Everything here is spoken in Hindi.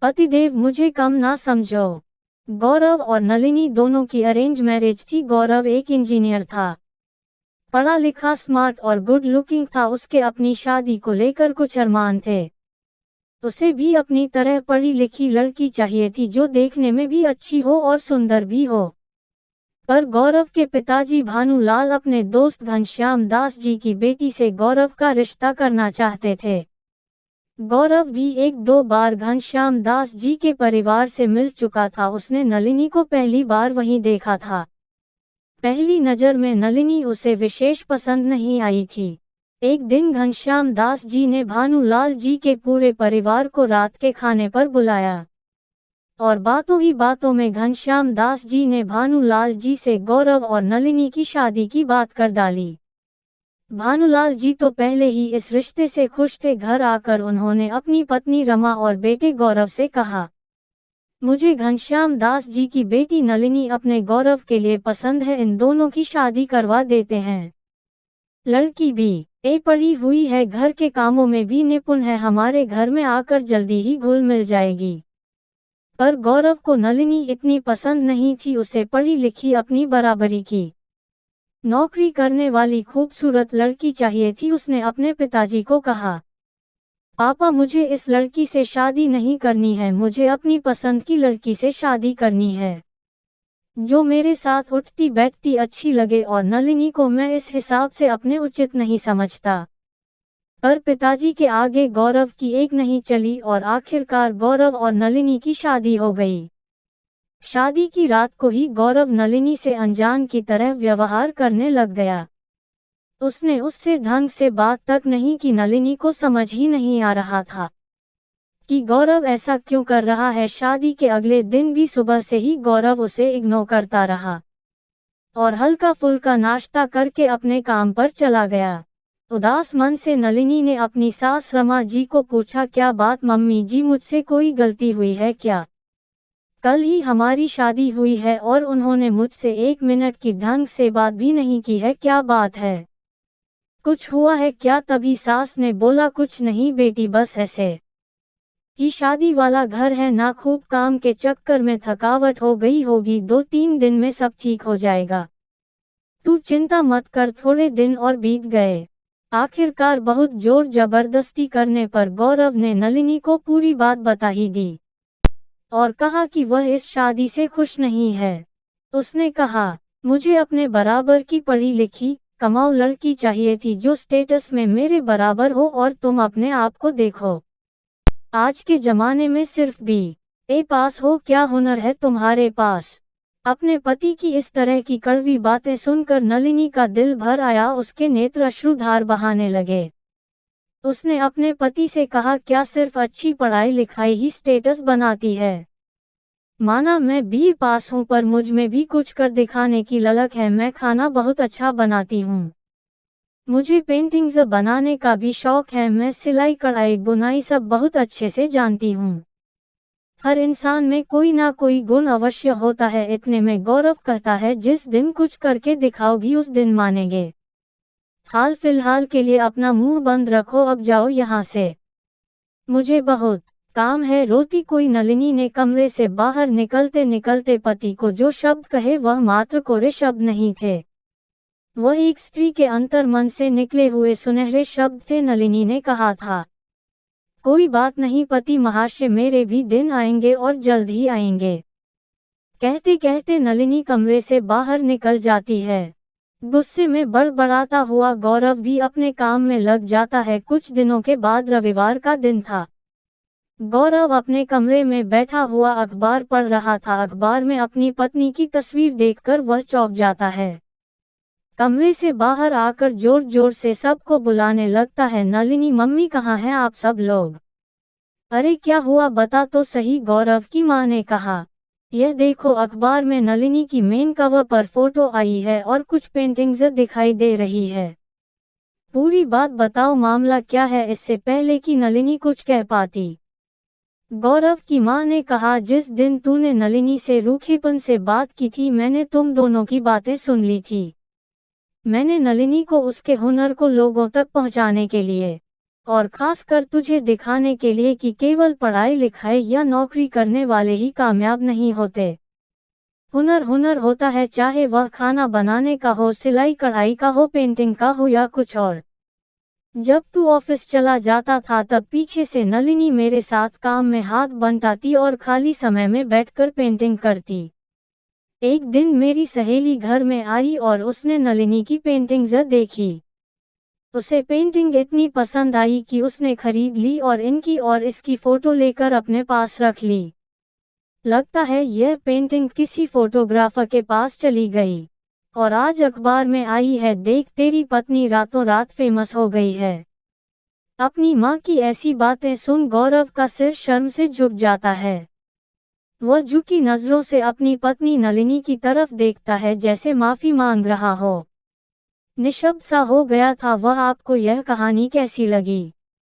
पतिदेव मुझे कम ना समझो। गौरव और नलिनी दोनों की अरेंज मैरिज थी। गौरव एक इंजीनियर था, पढ़ा लिखा, स्मार्ट और गुड लुकिंग था। उसके अपनी शादी को लेकर कुछ अरमान थे। उसे भी अपनी तरह पढ़ी लिखी लड़की चाहिए थी, जो देखने में भी अच्छी हो और सुंदर भी हो। पर गौरव के पिताजी भानुलाल अपने दोस्त घनश्याम दास जी की बेटी से गौरव का रिश्ता करना चाहते थे। गौरव भी एक दो बार घनश्याम दास जी के परिवार से मिल चुका था। उसने नलिनी को पहली बार वहीं देखा था। पहली नज़र में नलिनी उसे विशेष पसंद नहीं आई थी। एक दिन घनश्याम दास जी ने भानुलाल जी के पूरे परिवार को रात के खाने पर बुलाया और बातों ही बातों में घनश्याम दास जी ने भानुलाल जी से गौरव और नलिनी की शादी की बात कर डाली। भानुलाल जी तो पहले ही इस रिश्ते से खुश थे। घर आकर उन्होंने अपनी पत्नी रमा और बेटे गौरव से कहा, मुझे घनश्याम दास जी की बेटी नलिनी अपने गौरव के लिए पसंद है, इन दोनों की शादी करवा देते हैं। लड़की भी पढ़ी हुई है, घर के कामों में भी निपुण है, हमारे घर में आकर जल्दी ही घुल मिल जाएगी। पर गौरव को नलिनी इतनी पसंद नहीं थी। उसे पढ़ी लिखी, अपनी बराबरी की नौकरी करने वाली खूबसूरत लड़की चाहिए थी। उसने अपने पिताजी को कहा, पापा मुझे इस लड़की से शादी नहीं करनी है, मुझे अपनी पसंद की लड़की से शादी करनी है, जो मेरे साथ उठती बैठती अच्छी लगे, और नलिनी को मैं इस हिसाब से अपने उचित नहीं समझता। पर पिताजी के आगे गौरव की एक नहीं चली और आखिरकार गौरव और नलिनी की शादी हो गई। शादी की रात को ही गौरव नलिनी से अनजान की तरह व्यवहार करने लग गया। उसने उससे ढंग से बात तक नहीं की। नलिनी को समझ ही नहीं आ रहा था कि गौरव ऐसा क्यों कर रहा है। शादी के अगले दिन भी सुबह से ही गौरव उसे इग्नोर करता रहा और हल्का फुल्का नाश्ता करके अपने काम पर चला गया। उदास मन से नलिनी ने अपनी सास रमा जी को पूछा, क्या बात मम्मी जी, मुझसे कोई गलती हुई है क्या? कल ही हमारी शादी हुई है और उन्होंने मुझसे 1 मिनट की ढंग से बात भी नहीं की है, क्या बात है? कुछ हुआ है क्या? तभी सास ने बोला, कुछ नहीं बेटी, बस ऐसे ही शादी वाला घर है ना, खूब काम के चक्कर में थकावट हो गई होगी, 2-3 दिन में सब ठीक हो जाएगा, तू चिंता मत कर। थोड़े दिन और बीत गए। आखिरकार बहुत जोर जबरदस्ती करने पर गौरव ने नलिनी को पूरी बात बता ही दी और कहा कि वह इस शादी से खुश नहीं है। उसने कहा, मुझे अपने बराबर की पढ़ी लिखी कमाऊ लड़की चाहिए थी, जो स्टेटस में मेरे बराबर हो, और तुम अपने आप को देखो, आज के जमाने में सिर्फ BA पास हो, क्या हुनर है तुम्हारे पास? अपने पति की इस तरह की कड़वी बातें सुनकर नलिनी का दिल भर आया। उसके नेत्र अश्रुधार बहाने लगे। उसने अपने पति से कहा, क्या सिर्फ अच्छी पढ़ाई लिखाई ही स्टेटस बनाती है? माना मैं BA पास हूँ, पर मुझ में भी कुछ कर दिखाने की ललक है। मैं खाना बहुत अच्छा बनाती हूँ, मुझे पेंटिंग्स बनाने का भी शौक है, मैं सिलाई कढ़ाई बुनाई सब बहुत अच्छे से जानती हूँ। हर इंसान में कोई ना कोई गुण अवश्य होता है। इतने में गौरव कहता है, जिस दिन कुछ करके दिखाओगी उस दिन मानेंगे, हाल फिलहाल के लिए अपना मुंह बंद रखो, अब जाओ यहाँ से, मुझे बहुत काम है। रोती कोई नलिनी ने कमरे से बाहर निकलते निकलते पति को जो शब्द कहे वह मात्र कोरे शब्द नहीं थे, वह एक स्त्री के अंतर्मन से निकले हुए सुनहरे शब्द थे। नलिनी ने कहा था, कोई बात नहीं पति महाशय, मेरे भी दिन आएंगे और जल्द ही आएंगे। कहते कहते नलिनी कमरे से बाहर निकल जाती है। गुस्से में बड़बड़ाता हुआ गौरव भी अपने काम में लग जाता है। कुछ दिनों के बाद रविवार का दिन था। गौरव अपने कमरे में बैठा हुआ अखबार पढ़ रहा था। अखबार में अपनी पत्नी की तस्वीर देखकर वह चौंक जाता है। कमरे से बाहर आकर जोर जोर से सबको बुलाने लगता है, नलिनी मम्मी कहाँ हैं आप सब लोग? अरे क्या हुआ, बता तो सही, गौरव की माँ ने कहा। यह देखो, अखबार में नलिनी की मेन कवर पर फोटो आई है और कुछ पेंटिंग्स दिखाई दे रही है। पूरी बात बताओ, मामला क्या है? इससे पहले कि नलिनी कुछ कह पाती, गौरव की माँ ने कहा, जिस दिन तूने नलिनी से रूखेपन से बात की थी, मैंने तुम दोनों की बातें सुन ली थी। मैंने नलिनी को उसके हुनर को लोगों तक पहुंचाने के लिए और खासकर तुझे दिखाने के लिए कि केवल पढ़ाई लिखाई या नौकरी करने वाले ही कामयाब नहीं होते। हुनर हुनर होता है, चाहे वह खाना बनाने का हो, सिलाई कढ़ाई का हो, पेंटिंग का हो या कुछ और। जब तू ऑफिस चला जाता था तब पीछे से नलिनी मेरे साथ काम में हाथ बंटाती और खाली समय में बैठकर पेंटिंग करती। एक दिन मेरी सहेली घर में आई और उसने नलिनी की पेंटिंग देखी। उसे पेंटिंग इतनी पसंद आई कि उसने खरीद ली और इनकी और इसकी फोटो लेकर अपने पास रख ली। लगता है यह पेंटिंग किसी फोटोग्राफर के पास चली गई और आज अखबार में आई है, देख तेरी पत्नी रातों रात फेमस हो गई है। अपनी माँ की ऐसी बातें सुन गौरव का सिर शर्म से झुक जाता है। वह झुकी नजरों से अपनी पत्नी नलिनी की तरफ देखता है जैसे माफी मांग रहा हो। निशब्द सा हो गया था वह। आपको यह कहानी कैसी लगी?